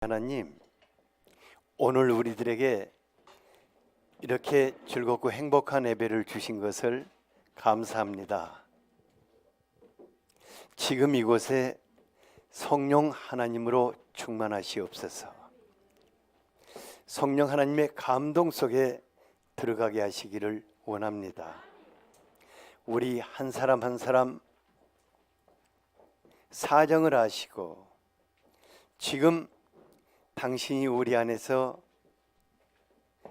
하나님, 오늘 우리들에게 이렇게 즐겁고 행복한 예배를 주신 것을 감사합니다. 지금 이곳에 성령 하나님으로 충만하시옵소서. 성령 하나님의 감동 속에 들어가게 하시기를 원합니다. 우리 한 사람 한 사람 사정을 아시고 지금 당신이 우리 안에서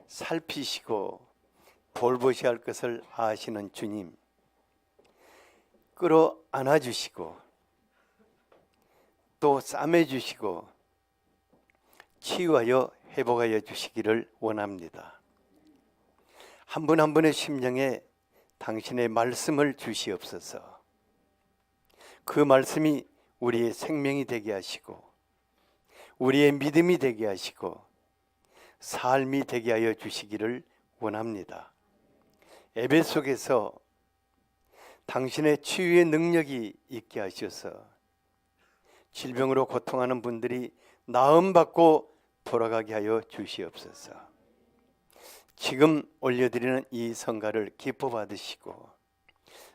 살피시고 돌보셔야 할 것을 아시는 주님, 끌어안아 주시고 또 싸매 주시고 치유하여 회복하여 주시기를 원합니다. 한 분 한 분의 심령에 당신의 말씀을 주시옵소서. 그 말씀이 우리의 생명이 되게 하시고 우리의 믿음이 되게 하시고 삶이 되게 하여 주시기를 원합니다. 예배 속에서 당신의 치유의 능력이 있게 하셔서 질병으로 고통하는 분들이 나음받고 돌아가게 하여 주시옵소서. 지금 올려드리는 이 성가를 기뻐 받으시고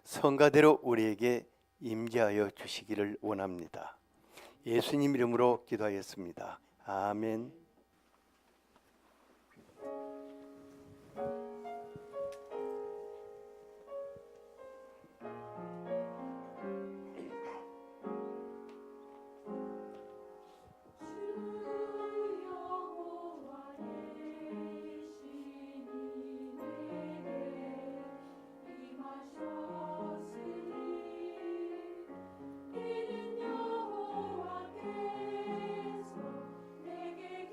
성가대로 우리에게 임재하여 주시기를 원합니다. 예수님 이름으로 기도하였습니다. 아멘. 이는 여호와께서 내게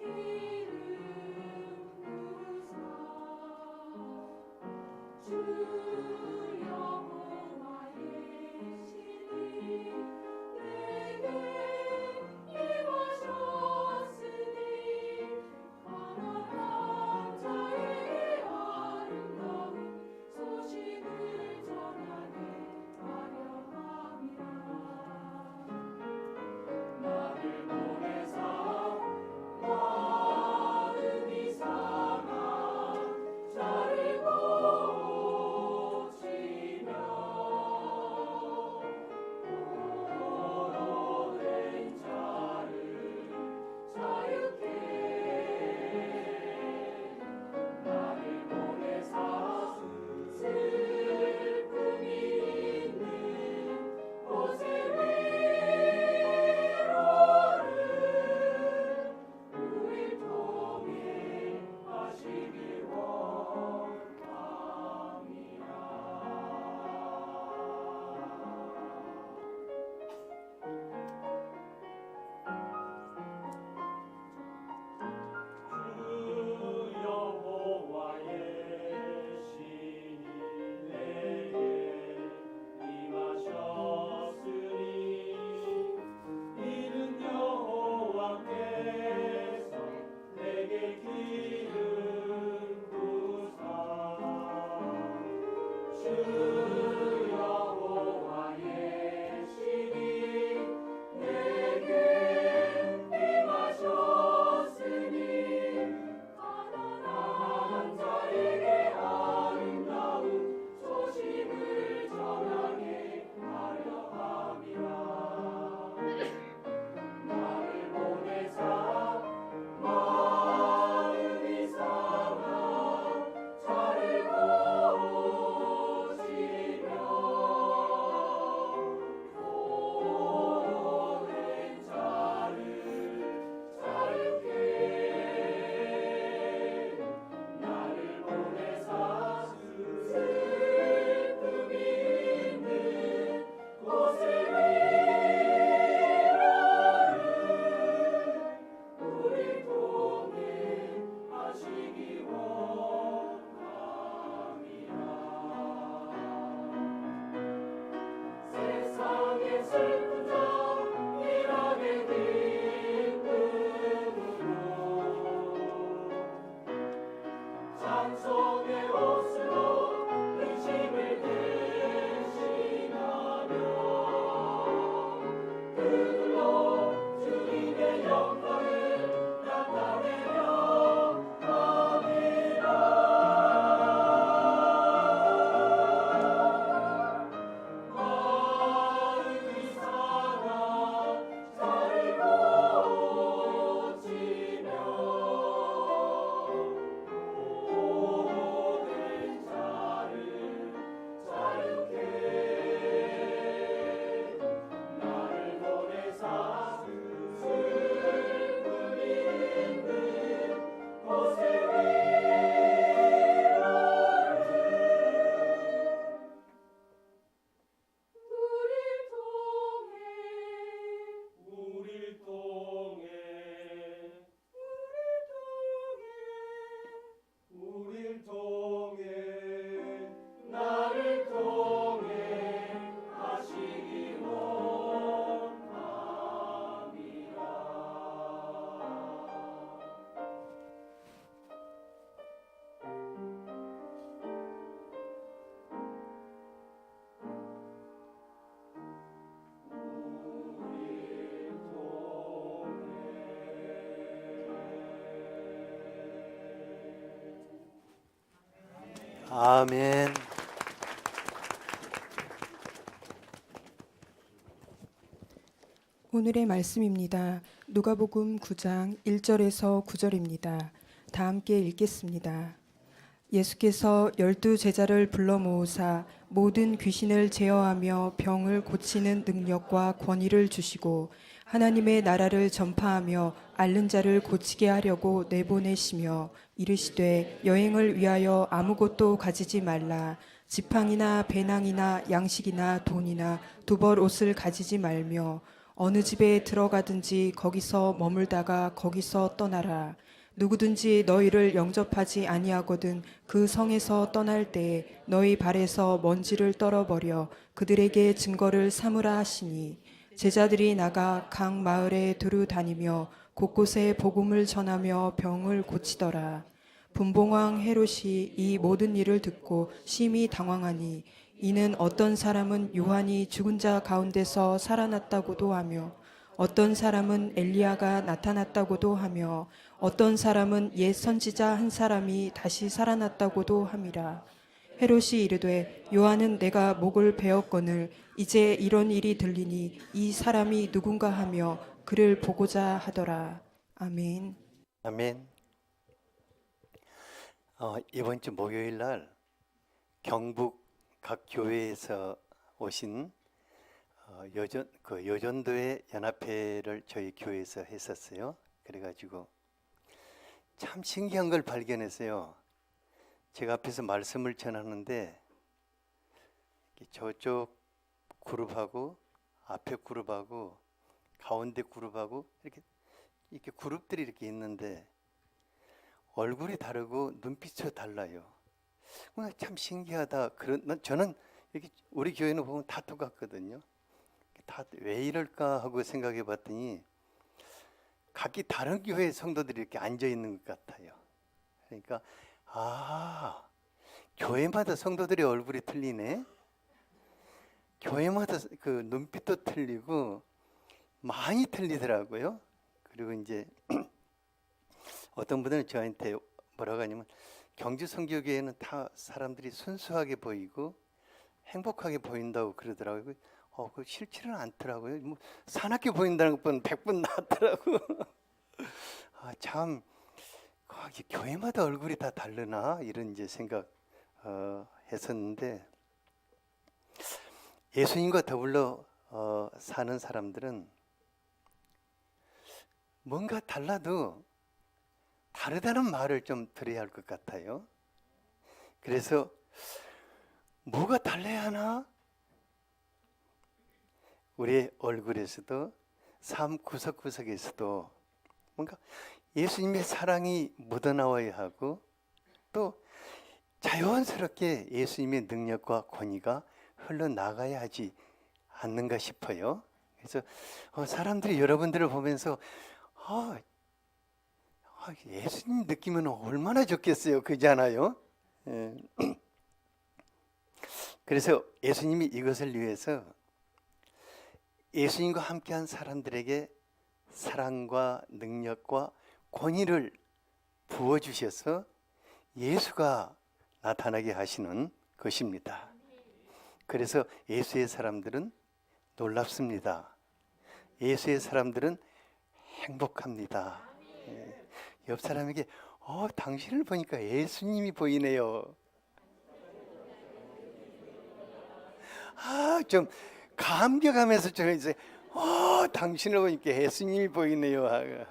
아멘. 오늘의 말씀입니다. 누가복음 9장 1절에서 9절입니다. 다 함께 읽겠습니다. 예수께서 12 제자를 불러 모으사 모든 귀신을 제어하며 병을 고치는 능력과 권위를 주시고 하나님의 나라를 전파하며 앓는 자를 고치게 하려고 내보내시며 이르시되 여행을 위하여 아무것도 가지지 말라. 지팡이나 배낭이나 양식이나 돈이나 두벌 옷을 가지지 말며 어느 집에 들어가든지 거기서 머물다가 거기서 떠나라. 누구든지 너희를 영접하지 아니하거든 그 성에서 떠날 때에 너희 발에서 먼지를 떨어버려 그들에게 증거를 삼으라 하시니 제자들이 나가 각 마을에 두루 다니며 곳곳에 복음을 전하며 병을 고치더라. 분봉왕 헤롯이 이 모든 일을 듣고 심히 당황하니 이는 어떤 사람은 요한이 죽은 자 가운데서 살아났다고도 하며 어떤 사람은 엘리야가 나타났다고도 하며 어떤 사람은 옛 선지자 한 사람이 다시 살아났다고도 함이라. 헤롯이 이르되 요한은 내가 목을 베었거늘 이제 이런 일이 들리니 이 사람이 누군가 하며 그를 보고자 하더라. 아멘. 아멘. 이번 주 목요일 날 경북 각 교회에서 오신 여전도의 연합회를 저희 교회에서 했었어요. 그래가지고 참 신기한 걸 발견했어요. 제가 앞에서 말씀을 전하는데 저쪽 그룹하고 앞에 그룹하고 가운데 그룹하고 이렇게 그룹들이 이렇게 있는데 얼굴이 다르고 눈빛이 달라요. 참 신기하다. 저는 이렇게 우리 교회는 보면 다 똑같거든요. 다 왜 이럴까 하고 생각해 봤더니 각기 다른 교회 성도들이 이렇게 앉아 있는 것 같아요. 그러니까 교회마다 성도들의 얼굴이 틀리네. 교회마다 그 눈빛도 틀리고 많이 틀리더라고요. 그리고 이제 어떤 분들은 저한테 뭐라고 하냐면 경주 선교교회는 다 사람들이 순수하게 보이고 행복하게 보인다고 그러더라고요. 그 싫지는 않더라고요. 뭐 사납게 보인다는 것보다는 100번 낫더라고. 참 교회마다 얼굴이 다 다르나 이런 이제 생각 했었는데 예수님과 더불어 사는 사람들은 뭔가 달라도 다르다는 말을 좀 들어야 할 것 같아요. 그래서 뭐가 달라야 하나? 우리의 얼굴에서도 삶 구석구석에서도 뭔가 예수님의 사랑이 묻어나와야 하고 또 자연스럽게 예수님의 능력과 권위가 흘러나가야 하지 않는가 싶어요. 그래서 사람들이 여러분들을 보면서 예수님 느끼면 얼마나 좋겠어요. 그잖아요. 그래서 예수님이 이것을 위해서 예수님과 함께한 사람들에게 사랑과 능력과 권위를 부어주셔서 예수가 나타나게 하시는 것입니다. 그래서 예수의 사람들은 놀랍습니다. 예수의 사람들은 행복합니다. 옆 사람에게 당신을 보니까 예수님이 보이네요. 좀 감격하면서 좀 이제 당신을 보니까 예수님이 보이네요.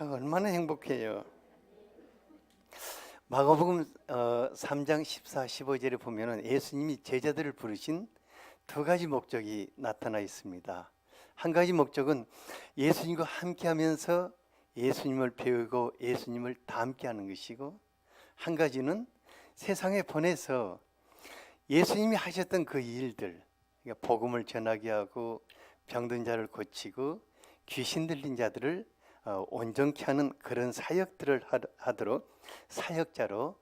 얼마나 행복해요. 마가복음 3장 14, 15절에 보면은 예수님이 제자들을 부르신 두 가지 목적이 나타나 있습니다. 한 가지 목적은 예수님과 함께하면서 예수님을 배우고 예수님을 닮게하는 것이고, 한 가지는 세상에 보내서 예수님이 하셨던 그 일들, 그러니까 복음을 전하게 하고 병든 자를 고치고 귀신 들린 자들을 온전케 하는 그런 사역들을 하도록 사역자로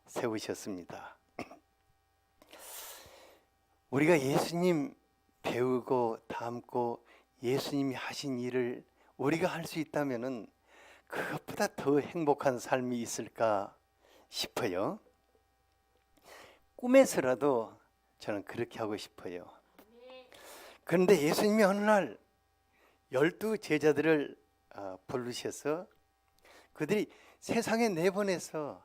세우셨습니다. 우리가 예수님 배우고 닮고 예수님이 하신 일을 우리가 할 수 있다면은 그것보다 더 행복한 삶이 있을까 싶어요. 꿈에서라도 저는 그렇게 하고 싶어요. 그런데 예수님이 어느 날 12 제자들을 부르셔서 그들이 세상에 내보내서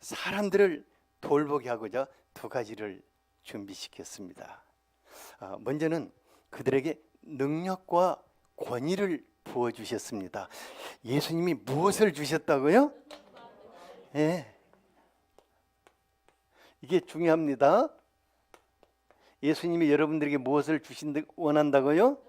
사람들을 돌보게 하고자 2가지를 준비시켰습니다. 먼저는 그들에게 능력과 권위를 부어주셨습니다. 예수님이 무엇을 주셨다고요? 예. 이게 중요합니다. 예수님이 여러분들에게 무엇을 원한다고요?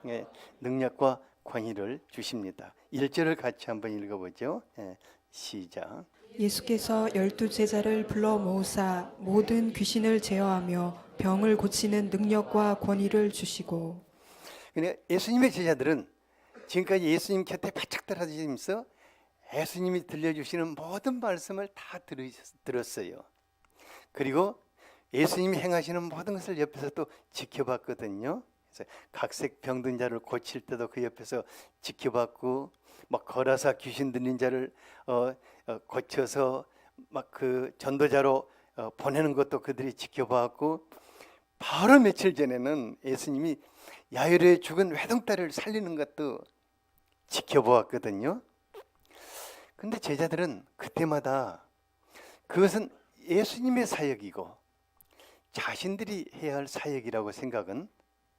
예, 능력과 권위를 주십니다. 1절을 같이 한번 읽어보죠. 예, 시작. 예수께서 12 제자를 불러 모으사 모든 귀신을 제어하며 병을 고치는 능력과 권위를 주시고. 그러니까 예수님의 제자들은 지금까지 예수님 곁에 바짝 떨어지면서 예수님이 들려주시는 모든 말씀을 다 들었어요. 그리고 예수님이 행하시는 모든 것을 옆에서 또 지켜봤거든요. 그래서 각색 병든 자를 고칠 때도 그 옆에서 지켜봤고, 막 걸어서 귀신 들린 자를 고쳐서 막 그 전도자로 보내는 것도 그들이 지켜봤고, 바로 며칠 전에는 예수님이 야이로의 죽은 외동딸을 살리는 것도 지켜보았거든요. 근데 제자들은 그때마다 그것은 예수님의 사역이고 자신들이 해야 할 사역이라고 생각은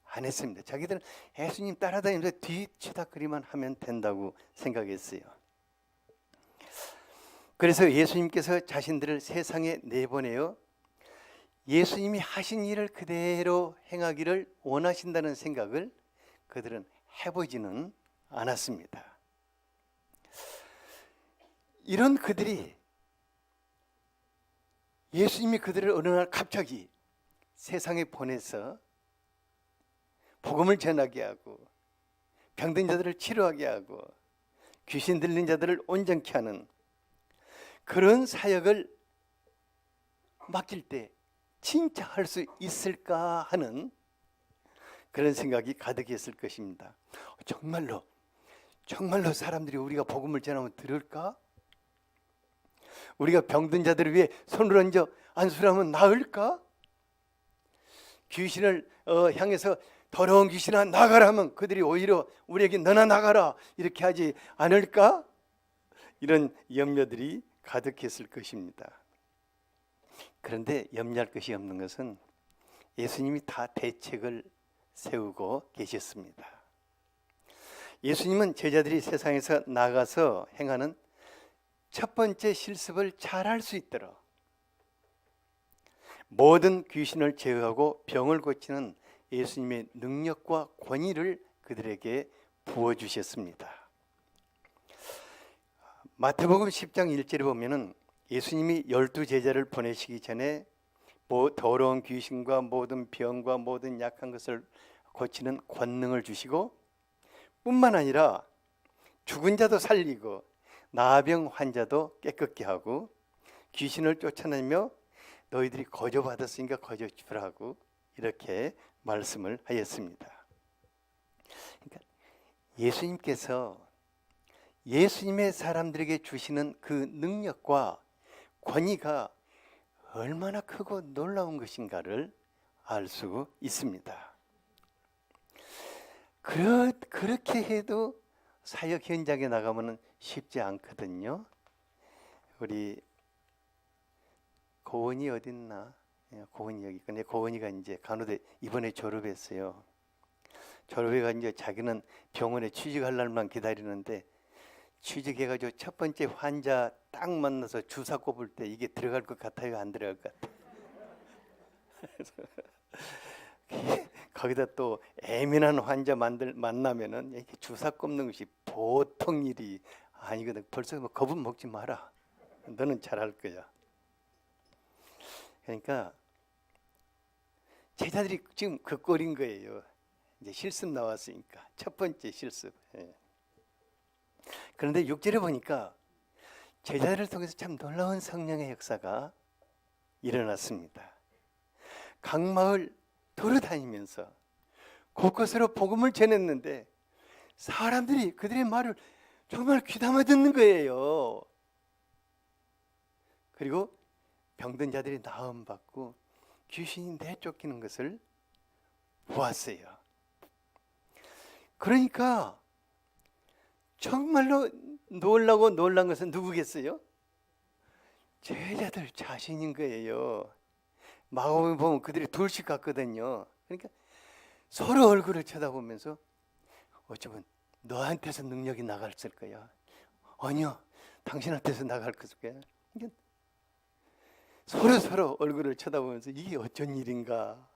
안 했습니다. 자기들은 예수님 따라다니면서 뒤치다거리만 하면 된다고 생각했어요. 그래서 예수님께서 자신들을 세상에 내보내어 예수님이 하신 일을 그대로 행하기를 원하신다는 생각을 그들은 해보지는 않았습니다. 이런 그들이 예수님이 그들을 어느 날 갑자기 세상에 보내서 복음을 전하게 하고 병든 자들을 치료하게 하고 귀신 들린 자들을 온전케 하는 그런 사역을 맡길 때 진짜 할 수 있을까 하는 그런 생각이 가득했을 것입니다. 정말로 사람들이 우리가 복음을 전하면 들을까? 우리가 병든 자들을 위해 손을 얹어 안수하면 나을까? 귀신을 향해서 더러운 귀신아 나가라 하면 그들이 오히려 우리에게 너나 나가라 이렇게 하지 않을까? 이런 염려들이 가득했을 것입니다. 그런데 염려할 것이 없는 것은 예수님이 다 대책을 세우고 계셨습니다. 예수님은 제자들이 세상에서 나가서 행하는 첫 번째 실습을 잘할 수 있도록 모든 귀신을 제어하고 병을 고치는 예수님의 능력과 권위를 그들에게 부어주셨습니다. 마태복음 10장 1절에 보면은 예수님이 12 제자를 보내시기 전에 더러운 귀신과 모든 병과 모든 약한 것을 고치는 권능을 주시고 뿐만 아니라 죽은 자도 살리고 나병 환자도 깨끗게 하고 귀신을 쫓아내며 너희들이 거저받았으니까 거저 주라고 이렇게 말씀을 하였습니다. 그러니까 예수님께서 예수님의 사람들에게 주시는 그 능력과 권위가 얼마나 크고 놀라운 것인가를 알 수 있습니다. 그렇게 해도 사역 현장에 나가면 쉽지 않거든요. 우리 고은이 어딨나? 고은이 여기. 근데 고은이가 이제 간호대 이번에 졸업했어요. 졸업해가 이제 자기는 병원에 취직할 날만 기다리는데 취직해가지고 첫 번째 환자 딱 만나서 주사 꼽을 때 이게 들어갈 것 같아요? 안 들어갈 것 같아요? 거기다 또 예민한 환자 만나면은 이렇게 주사 꼽는 것이 보통 일이 아니거든. 벌써 뭐 겁은 먹지 마라. 너는 잘할 거야. 그러니까 제자들이 지금 그 꼴인 거예요. 이제 실습 나왔으니까 첫 번째 실습. 그런데 6절에 보니까 제자들을 통해서 참 놀라운 성령의 역사가 일어났습니다. 각 마을 돌아다니면서 곳곳으로 복음을 전했는데 사람들이 그들의 말을 정말 귀담아 듣는 거예요. 그리고 병든 자들이 나음 받고 귀신이 내쫓기는 것을 보았어요. 그러니까 정말로 놀란 것은 누구겠어요? 제자들 자신인 거예요. 마가복음 보면 그들이 둘씩 갔거든요. 그러니까 서로 얼굴을 쳐다보면서 어쩌면 너한테서 능력이 나갔을 거야. 아니요, 당신한테서 나갈 거야. 그러니까 서로 얼굴을 쳐다보면서 이게 어쩐 일인가.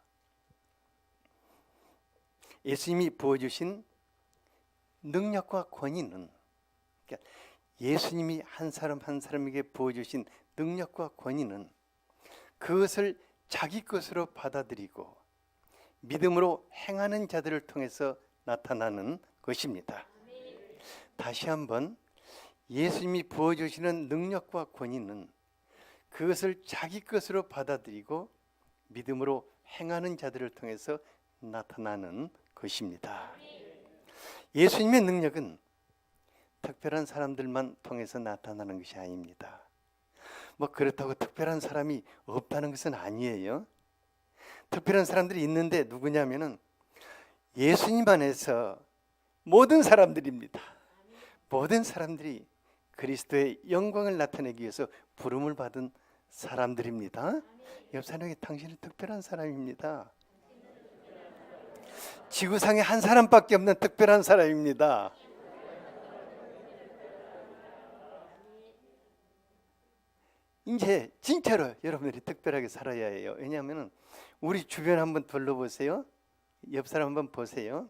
예수님이 부어주신 능력과 권위는, 그러니까 예수님이 한 사람 한 사람에게 부어주신 능력과 권위는 그것을 자기 것으로 받아들이고 믿음으로 행하는 자들을 통해서 나타나는 것입니다. 다시 한번, 예수님이 부어주시는 능력과 권위는 그것을 자기 것으로 받아들이고 믿음으로 행하는 자들을 통해서 나타나는 것입니다. 예수님의 능력은 특별한 사람들만 통해서 나타나는 것이 아닙니다. 뭐 그렇다고 특별한 사람이 없다는 것은 아니에요. 특별한 사람들이 있는데 누구냐면은 예수님 안에서 모든 사람들입니다. 모든 사람들이 그리스도의 영광을 나타내기 위해서 부름을 받은 사람들입니다. 옆 사람에게 당신은 특별한 사람입니다. 지구상에 한 사람밖에 없는 특별한 사람입니다. 이제 진짜로 여러분들이 특별하게 살아야 해요. 왜냐하면 우리 주변 한번 둘러보세요. 옆 사람 한번 보세요.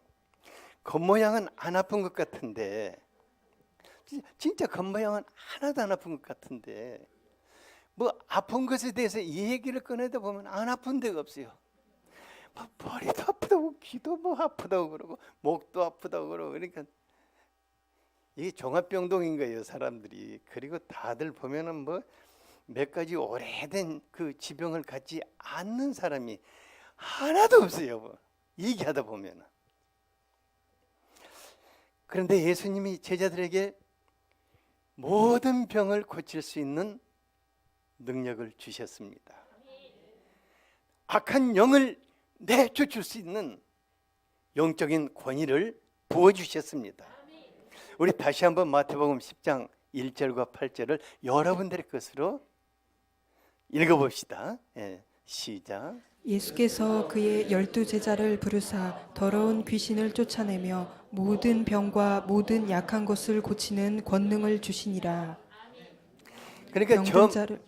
겉모양은 안 아픈 것 같은데, 진짜 겉모양은 하나도 안 아픈 것 같은데, 뭐 아픈 것에 대해서 이 얘기를 꺼내다 보면 안 아픈 데가 없어요. 뭐 머리도 아프다고, 귀도 뭐 아프다고 그러고, 목도 아프다고 그러고. 그러니까 이게 종합병동인 거예요, 사람들이. 그리고 다들 보면은 뭐 몇 가지 오래된 그 지병을 갖지 않는 사람이 하나도 없어요, 뭐 얘기하다 보면은. 그런데 예수님이 제자들에게 모든 병을 고칠 수 있는 능력을 주셨습니다. 악한 영을 내쫓을 수 있는 영적인 권위를 부어주셨습니다. 우리 다시 한번 마태복음 10장 1절과 8절을 여러분들의 것으로 읽어봅시다. 시작. 예수께서 그의 12제자를 부르사 더러운 귀신을 쫓아내며 모든 병과 모든 약한 것을 고치는 권능을 주시니라. 그러니까 병든 자를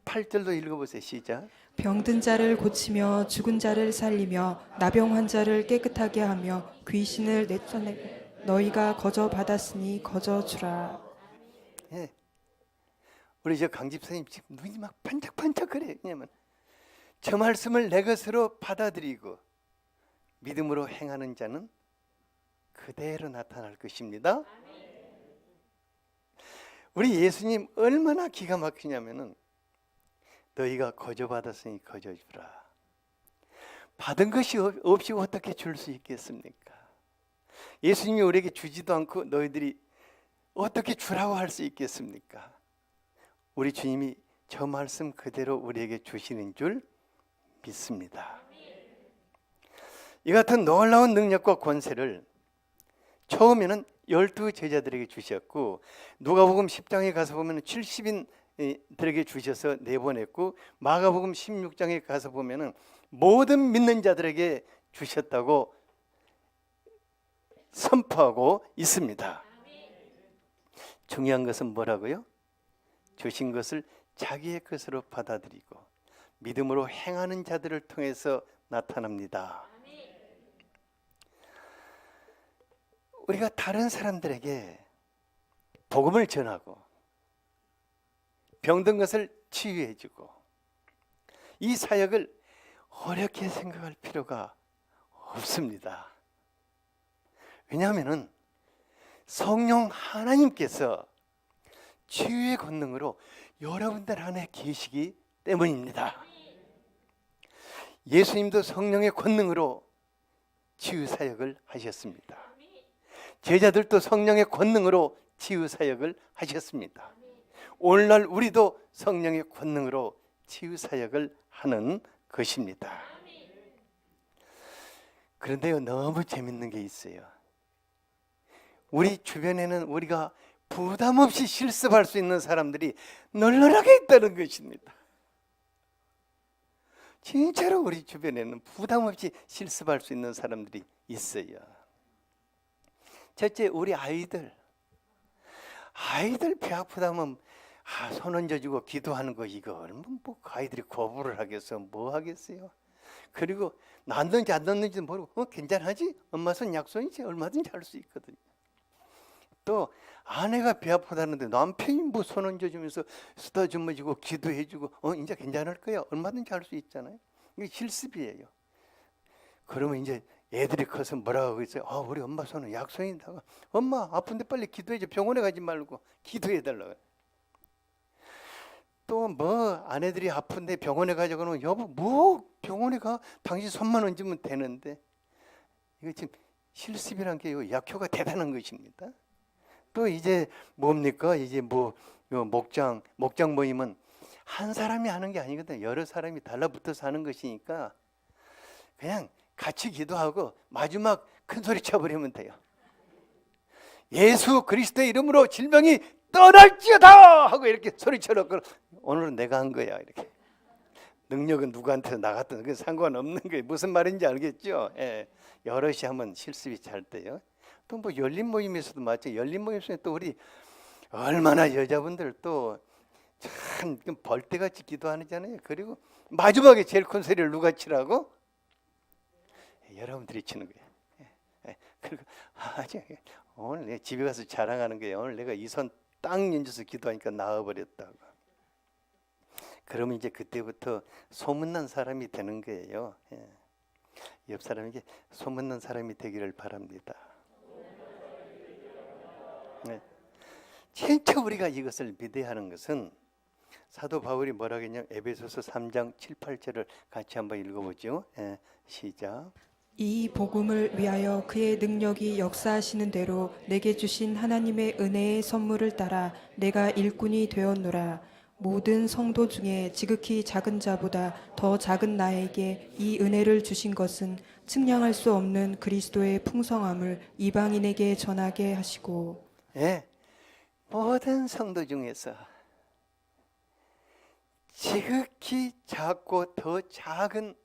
8절도 읽어보세요. 시작. 병든 자를 고치며 죽은 자를 살리며 나병 환자를 깨끗하게 하며 귀신을 내쫓아내 너희가 거저 받았으니 거저 주라. 예. 우리 저 강 집사님 지금 눈이 막 반짝반짝 그래. 왜냐면 저 말씀을 내 것으로 받아들이고 믿음으로 행하는 자는 그대로 나타날 것입니다. 우리 예수님 얼마나 기가 막히냐면은 너희가 거저 받았으니 거저 주라. 받은 것이 없이 어떻게 줄 수 있겠습니까? 예수님이 우리에게 주지도 않고 너희들이 어떻게 주라고 할 수 있겠습니까? 우리 주님이 저 말씀 그대로 우리에게 주시는 줄 믿습니다. 이 같은 놀라운 능력과 권세를 처음에는 12제자들에게 주셨고, 누가복음 10장에 가서 보면 70인들에게 주셔서 내보냈고, 마가복음 16장에 가서 보면 모든 믿는 자들에게 주셨다고 선포하고 있습니다. 중요한 것은 뭐라고요? 주신 것을 자기의 것으로 받아들이고 믿음으로 행하는 자들을 통해서 나타납니다. 우리가 다른 사람들에게 복음을 전하고 병든 것을 치유해주고 이 사역을 어렵게 생각할 필요가 없습니다. 왜냐하면 성령 하나님께서 치유의 권능으로 여러분들 안에 계시기 때문입니다. 예수님도 성령의 권능으로 치유 사역을 하셨습니다. 제자들도 성령의 권능으로 치유 사역을 하셨습니다. 오늘날 우리도 성령의 권능으로 치유 사역을 하는 것입니다. 그런데요, 너무 재밌는 게 있어요. 우리 주변에는 우리가 부담 없이 실습할 수 있는 사람들이 널널하게 있다는 것입니다. 진짜로 우리 주변에는 부담 없이 실습할 수 있는 사람들이 있어요. 첫째, 우리 아이들 배 아프다면 손 얹어주고 기도하는 거, 이거 얼마나 뭐 아이들이 거부를 하겠어, 뭐 하겠어요. 그리고 낳는지 안 낳는지도 모르고 괜찮아지? 엄마 손 약손이지? 얼마든지 할 수 있거든요. 또 아내가 배 아프다는데 남편이 뭐 손 얹어주면서 쓰다듬어주고 기도해주고 이제 괜찮을 거야, 얼마든지 할 수 있잖아요. 이게 실습이에요. 그러면 이제 애들이 커서 뭐라고 했어요? 우리 엄마 손은 약손이다가, 엄마 아픈데 빨리 기도해줘, 병원에 가지 말고 기도해달라고. 또 뭐 아내들이 아픈데 병원에 가자고 하면, 여보 뭐 병원에 가, 당신 손만 얹으면 되는데. 이거 지금 실습이란 게 약효가 대단한 것입니다. 또 이제 뭡니까? 이제 뭐 목장 모임은 한 사람이 하는 게 아니거든. 여러 사람이 달라붙어서 하는 것이니까 그냥 같이 기도하고 마지막 큰 소리 쳐버리면 돼요. 예수 그리스도의 이름으로 질병이 떠날지어다 하고 이렇게 소리쳐놓고, 오늘은 내가 한 거야, 이렇게. 능력은 누구한테 나갔든 그 상관없는 거예요. 무슨 말인지 알겠죠? 예. 여럿이 하면 실습이 잘 돼요. 또 뭐 열린 모임에서도 맞죠. 열린 모임에서 또 우리 얼마나 여자분들 또 참 벌떼같이 기도하잖아요. 그리고 마지막에 제일 큰 소리를 누가 치라고? 여러분들이 치는 거예요. 그리고 오늘 내가 집에 가서 자랑하는 거예요. 오늘 내가 이 손 딱 얹어서 기도하니까 나아버렸다고. 그러면 이제 그때부터 소문난 사람이 되는 거예요. 옆 사람에게 소문난 사람이 되기를 바랍니다. 진짜 우리가 이것을 믿어야 하는 것은, 사도 바울이 뭐라고 했냐면 에베소서 3장 7, 8절을 같이 한번 읽어보죠. 시작. 이 복음을 위하여 그의 능력이 역사하시는 대로 내게 주신 하나님의 은혜의 선물을 따라 내가 일꾼이 되었노라. 모든 성도 중에 지극히 작은 자보다 더 작은 나에게 이 은혜를 주신 것은 측량할 수 없는 그리스도의 풍성함을 이방인에게 전하게 하시고. 모든 성도 중에서 지극히 작고 더 작은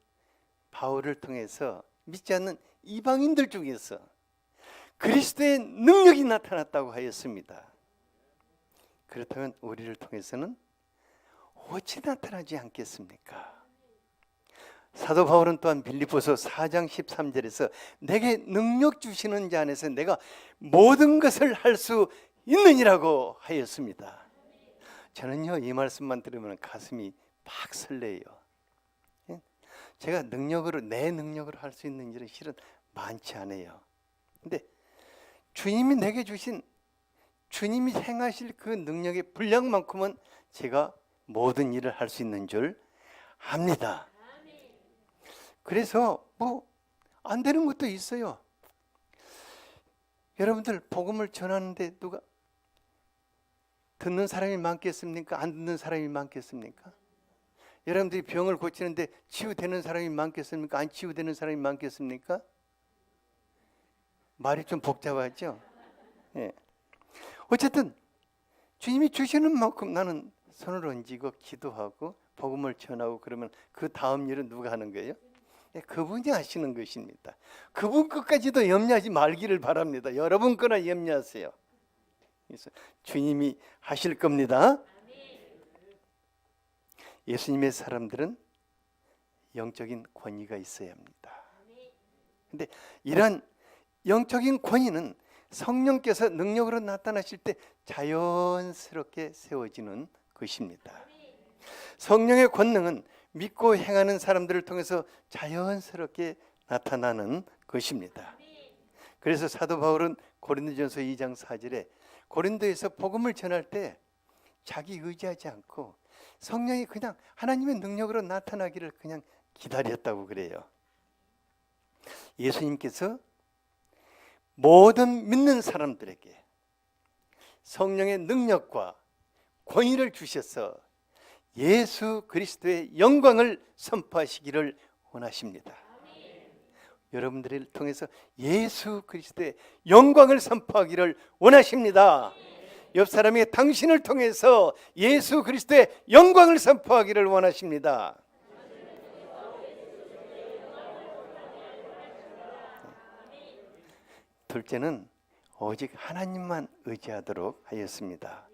바울을 통해서, 믿지 않는 이방인들 중에서 그리스도의 능력이 나타났다고 하였습니다. 그렇다면 우리를 통해서는 어찌 나타나지 않겠습니까? 사도 바울은 또한 빌립보서 4장 13절에서 내게 능력 주시는 자 안에서 내가 모든 것을 할 수 있느니라고 하였습니다. 저는요, 이 말씀만 들으면 가슴이 막 설레요. 제가 내 능력으로 할 수 있는 일은 실은 많지 않아요. 근데 주님이 내게 주신, 주님이 행하실 그 능력의 분량만큼은 제가 모든 일을 할 수 있는 줄 압니다. 그래서 뭐 안 되는 것도 있어요. 여러분들 복음을 전하는데 누가 듣는 사람이 많겠습니까? 안 듣는 사람이 많겠습니까? 여러분들이 병을 고치는데 치유되는 사람이 많겠습니까? 안 치유되는 사람이 많겠습니까? 말이 좀 복잡하죠? 어쨌든 주님이 주시는 만큼 나는 손을 얹고 기도하고 복음을 전하고, 그러면 그 다음 일은 누가 하는 거예요? 그분이 하시는 것입니다. 그분 것까지도 염려하지 말기를 바랍니다. 여러분 거나 염려하세요. 그래서 주님이 하실 겁니다. 예수님의 사람들은 영적인 권위가 있어야 합니다. 근데 이런 영적인 권위는 성령께서 능력으로 나타나실 때 자연스럽게 세워지는 것입니다. 성령의 권능은 믿고 행하는 사람들을 통해서 자연스럽게 나타나는 것입니다. 그래서 사도 바울은 고린도전서 2장 4절에 고린도에서 복음을 전할 때 자기 의지하지 않고 성령이 그냥 하나님의 능력으로 나타나기를 그냥 기다렸다고 그래요. 예수님께서 모든 믿는 사람들에게 성령의 능력과 권위를 주셔서 예수 그리스도의 영광을 선포하시기를 원하십니다. 여러분들을 통해서 예수 그리스도의 영광을 선포하기를 원하십니다. 옆 사람이 당신을 통해서 예수 그리스도의 영광을 선포하기를 원하십니다. 둘째는 오직 하나님만 의지하도록 하였습니다.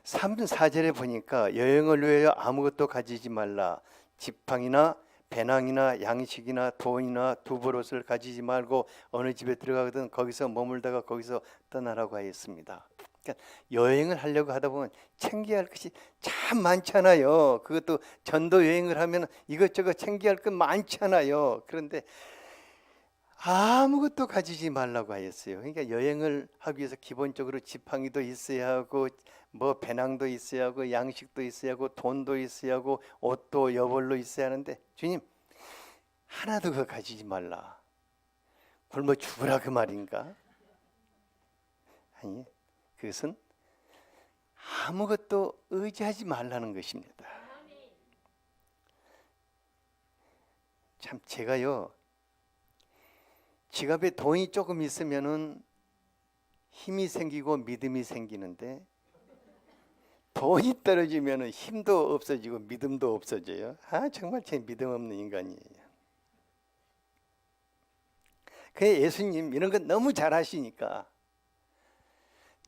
3, 4절에 보니까 여행을 위하여 아무것도 가지지 말라. 지팡이나 배낭이나 양식이나 돈이나 두보롯을 가지지 말고 어느 집에 들어가거든 거기서 머물다가 거기서 떠나라고 하였습니다. 그러니까 여행을 하려고 하다 보면 챙겨야 할 것이 참 많잖아요. 그것도 전도 여행을 하면 이것저것 챙겨야 할 것 많잖아요. 그런데 아무것도 가지지 말라고 하였어요. 그러니까 여행을 하기 위해서 기본적으로 지팡이도 있어야 하고 뭐 배낭도 있어야 하고 양식도 있어야 하고 돈도 있어야 하고 옷도 여벌로 있어야 하는데 주님 하나도 그거 가지지 말라. 굶어 죽으라 그 말인가? 아니 그것은 아무것도 의지하지 말라는 것입니다. 참 제가요 지갑에 돈이 조금 있으면은 힘이 생기고 믿음이 생기는데 돈이 떨어지면은 힘도 없어지고 믿음도 없어져요. 아 정말 제 믿음 없는 인간이에요. 그래 예수님 이런 건 너무 잘하시니까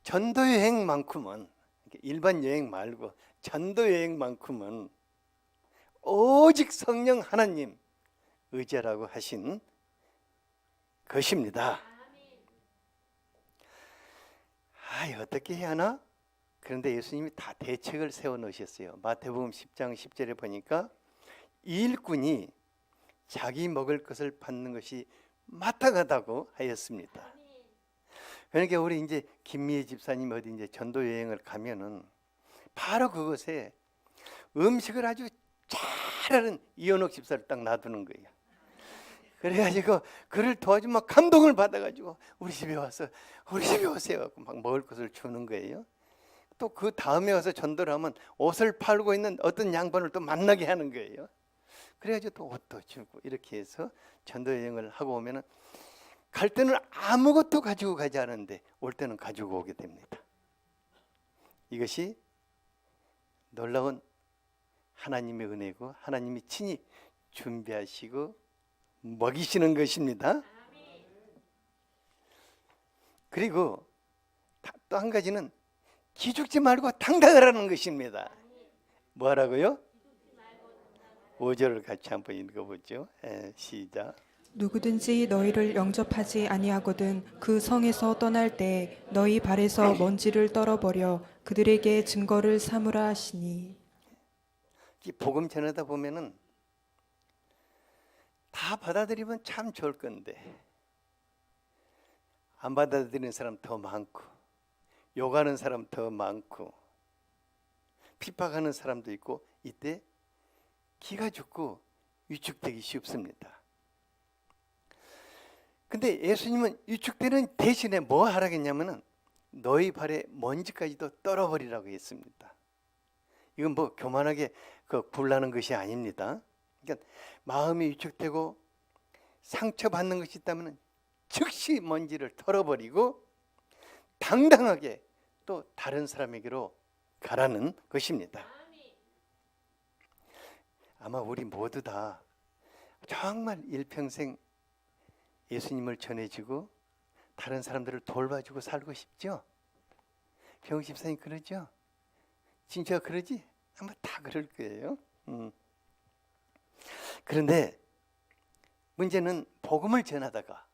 전도 여행만큼은 일반 여행 말고 전도 여행만큼은 오직 성령 하나님 의지하라고 하신 것입니다. 어떻게 해야 하나? 그런데 예수님이 다 대책을 세워 놓으셨어요. 마태복음 10장 10절에 보니까 일꾼이 자기 먹을 것을 받는 것이 마땅하다고 하였습니다. 그러니까 우리 이제 김미애 집사님 어디 이제 전도 여행을 가면은 바로 그곳에 음식을 아주 잘하는 이현옥 집사를 딱 놔두는 거예요. 그래가지고 그를 도와주면 막 감동을 받아가지고 우리 집에 와서 우리 집에 오세요 막 먹을 것을 주는 거예요. 또 그 다음에 와서 전도를 하면 옷을 팔고 있는 어떤 양반을 또 만나게 하는 거예요. 그래가지고 또 옷도 주고 이렇게 해서 전도 여행을 하고 오면은 갈 때는 아무것도 가지고 가지 않은데 올 때는 가지고 오게 됩니다. 이것이 놀라운 하나님의 은혜고 하나님이 친히 준비하시고 먹이시는 것입니다. 그리고 또 한 가지는 기죽지 말고 당당하라는 것입니다. 뭐 하라고요? 5절을 같이 한번 읽어보죠. 시작. 누구든지 너희를 영접하지 아니하거든 그 성에서 떠날 때 너희 발에서 먼지를 떨어버려 그들에게 증거를 삼으라 하시니. 이 복음 전하다 보면은 다 받아들이면 참 좋을 건데 안 받아들이는 사람 더 많고 욕하는 사람 더 많고 핍박하는 사람도 있고 이때 기가 죽고 위축되기 쉽습니다. 근데 예수님은 위축되는 대신에 뭐 하라겠냐면은 너희 발에 먼지까지도 떨어버리라고 했습니다. 이건 뭐 교만하게 굴라는 것이 아닙니다. 그러니까 마음이 위축되고 상처받는 것이 있다면 즉시 먼지를 털어버리고 당당하게 또 다른 사람에게로 가라는 것입니다. 아마 우리 모두 다 정말 일평생 예수님을 전해주고 다른 사람들을 돌봐주고 살고 싶죠? 병 집사님 그러죠? 진짜 그러지? 아마 다 그럴 거예요. 그런데 문제는 복음을 전하다가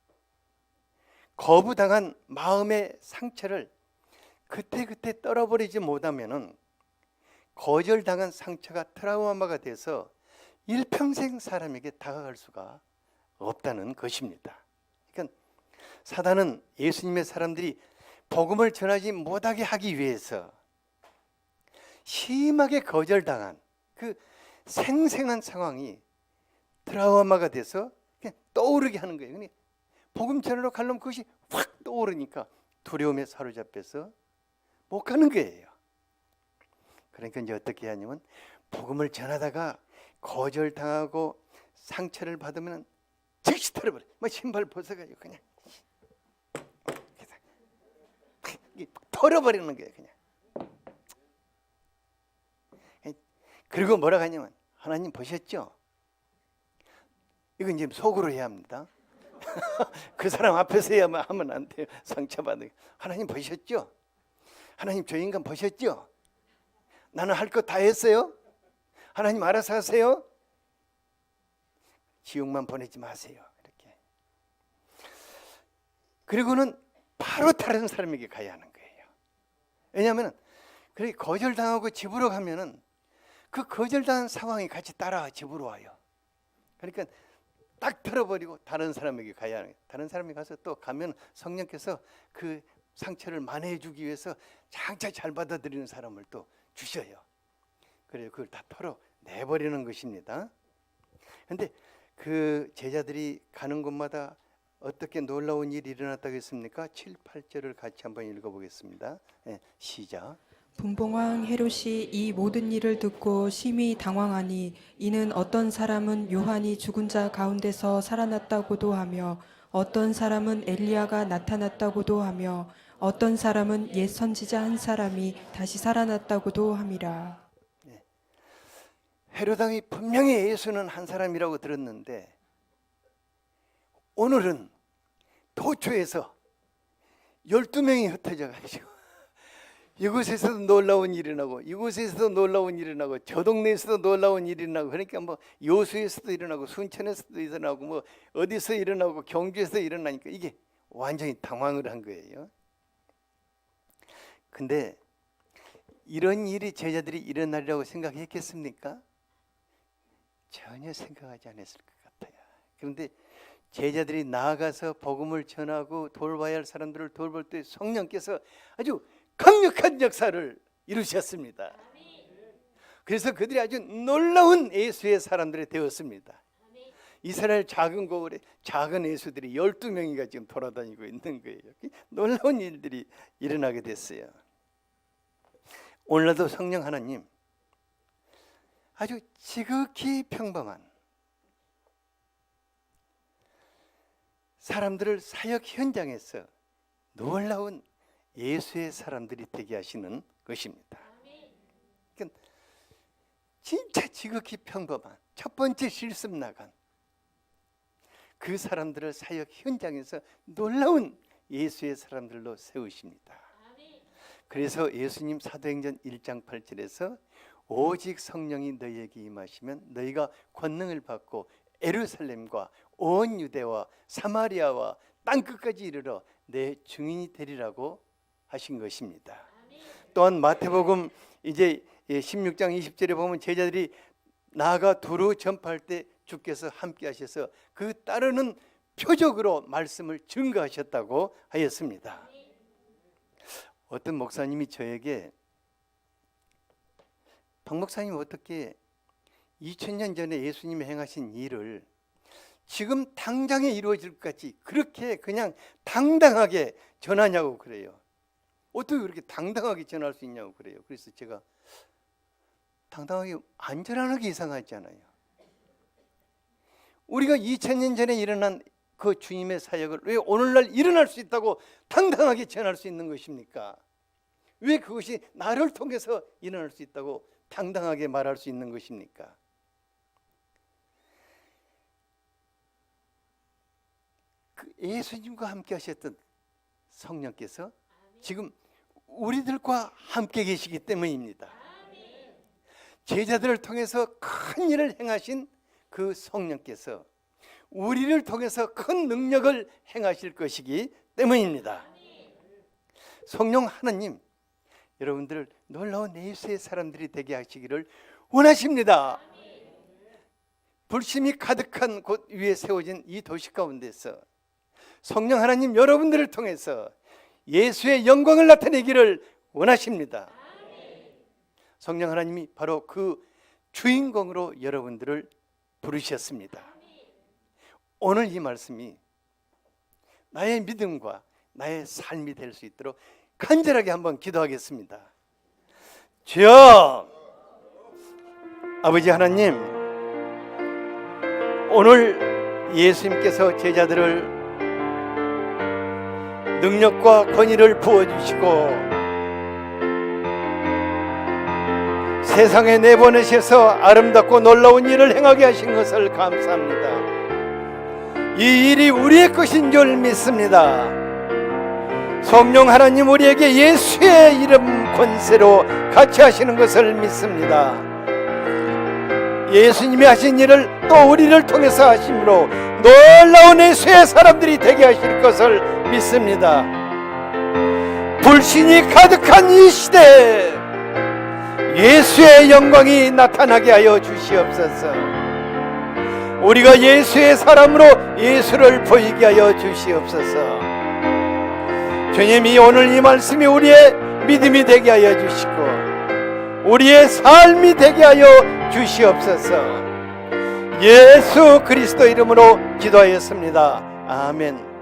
거부당한 마음의 상처를 그때그때 떨어버리지 못하면은 거절당한 상처가 트라우마가 돼서 일평생 사람에게 다가갈 수가 없다는 것입니다. 그러니까 사단은 예수님의 사람들이 복음을 전하지 못하게 하기 위해서 심하게 거절당한 그 생생한 상황이 트라우마가 돼서 그냥 떠오르게 하는 거예요. 그러니까 복음 전하러 가려면 그것이 확 떠오르니까 두려움에 사로잡혀서 못 가는 거예요. 그러니까 이제 어떻게 하냐면 복음을 전하다가 거절당하고 상처를 받으면 즉시 털어버려. 뭐 신발 벗어가지고 그냥 털어버리는 거예요. 그냥. 그리고 뭐라고 하냐면 하나님 보셨죠? 이건 이제 속으로 해야 합니다. 그 사람 앞에서 해야만 하면 안 돼요. 상처받는. 하나님 보셨죠? 하나님 저 인간 보셨죠? 나는 할 거 다 했어요. 하나님 알아서 하세요. 지옥만 보내지 마세요. 이렇게. 그리고는 바로 다른 사람에게 가야 하는 거예요. 왜냐하면 그렇게 거절당하고 집으로 가면은 그 거절당한 상황이 같이 따라 집으로 와요. 그러니까 딱 털어버리고 다른 사람에게 가야 하는 거예요. 다른 사람이 가서 또 가면 성령께서 그 상처를 만회해 주기 위해서 장차 잘 받아들이는 사람을 또 주셔요. 그래서 그걸 다 털어내버리는 것입니다. 그런데 그 제자들이 가는 곳마다 어떻게 놀라운 일이 일어났다고 했습니까? 7, 8절을 같이 한번 읽어보겠습니다. 네, 시작. 분봉왕 헤롯이 이 모든 일을 듣고 심히 당황하니 이는 어떤 사람은 요한이 죽은 자 가운데서 살아났다고도 하며 어떤 사람은 엘리야가 나타났다고도 하며 어떤 사람은 옛 선지자 한 사람이 다시 살아났다고도 함이라. 헤롯 왕이 분명히 예수는 한 사람이라고 들었는데 오늘은 도초에서 12명이 흩어져 가지고 이곳에서도 놀라운 일이 나고 이곳에서도 놀라운 일이 나고 저 동네에서도 놀라운 일이 나고 그러니까 뭐 여수에서도 일어나고 순천에서도 일어나고 뭐 어디서 일어나고 경주에서 일어나니까 이게 완전히 당황을 한 거예요. 근데 이런 일이 제자들이 일어나리라고 생각했겠습니까? 전혀 생각하지 않았을 것 같아요. 그런데 제자들이 나아가서 복음을 전하고 돌봐야 할 사람들을 돌볼 때 성령께서 아주 강력한 역사를 이루셨습니다. 그래서 그들이 아주 놀라운 예수의 사람들이 되었습니다. 이스라엘 작은 고을에 작은 예수들이 12명이가 지금 돌아다니고 있는 거예요. 놀라운 일들이 일어나게 됐어요. 오늘날도 성령 하나님 아주 지극히 평범한 사람들을 사역 현장에서 놀라운 예수의 사람들이 되게 하시는 것입니다. 그러니까 진짜 지극히 평범한 첫 번째 실습 나간 그 사람들을 사역 현장에서 놀라운 예수의 사람들로 세우십니다. 그래서 예수님 사도행전 1장 8절에서 오직 성령이 너희에게 임하시면 너희가 권능을 받고 예루살렘과 온 유대와 사마리아와 땅끝까지 이르러 내 증인이 되리라고 하신 것입니다. 또한 마태복음 이제 16장 20절에 보면 제자들이 나아가 두루 전파할 때 주께서 함께 하셔서 그 따르는 표적으로 말씀을 증거하셨다고 하였습니다. 어떤 목사님이 저에게 박 목사님 어떻게 2000년 전에 예수님이 행하신 일을 지금 당장에 이루어질 것 같이 그렇게 그냥 당당하게 전하냐고 그래요. 어떻게 그렇게 당당하게 전할 수 있냐고 그래요. 그래서 제가 당당하게 안 전하는 게 이상하잖아요. 우리가 2000년 전에 일어난 그 주님의 사역을 왜 오늘날 일어날 수 있다고 당당하게 전할 수 있는 것입니까? 왜 그것이 나를 통해서 일어날 수 있다고 당당하게 말할 수 있는 것입니까? 그 예수님과 함께 하셨던 성령께서 지금 우리들과 함께 계시기 때문입니다. 제자들을 통해서 큰 일을 행하신 그 성령께서 우리를 통해서 큰 능력을 행하실 것이기 때문입니다. 성령 하나님, 여러분들을 놀라운 예수의 사람들이 되게 하시기를 원하십니다. 불심이 가득한 곳 위에 세워진 이 도시 가운데서 성령 하나님 여러분들을 통해서 예수의 영광을 나타내기를 원하십니다. 성령 하나님이 바로 그 주인공으로 여러분들을 부르셨습니다. 오늘 이 말씀이 나의 믿음과 나의 삶이 될 수 있도록 간절하게 한번 기도하겠습니다. 주여, 아버지 하나님, 오늘 예수님께서 제자들을 능력과 권위를 부어주시고 세상에 내보내셔서 아름답고 놀라운 일을 행하게 하신 것을 감사합니다. 이 일이 우리의 것인 줄 믿습니다. 성령 하나님, 우리에게 예수의 이름 권세로 같이 하시는 것을 믿습니다. 예수님이 하신 일을 또 우리를 통해서 하심으로 놀라운 예수의 사람들이 되게 하실 것을 믿습니다. 불신이 가득한 이 시대에 예수의 영광이 나타나게 하여 주시옵소서. 우리가 예수의 사람으로 예수를 보이게 하여 주시옵소서. 주님이 오늘 이 말씀이 우리의 믿음이 되게 하여 주시고 우리의 삶이 되게 하여 주시옵소서. 예수 그리스도 이름으로 기도하였습니다. 아멘.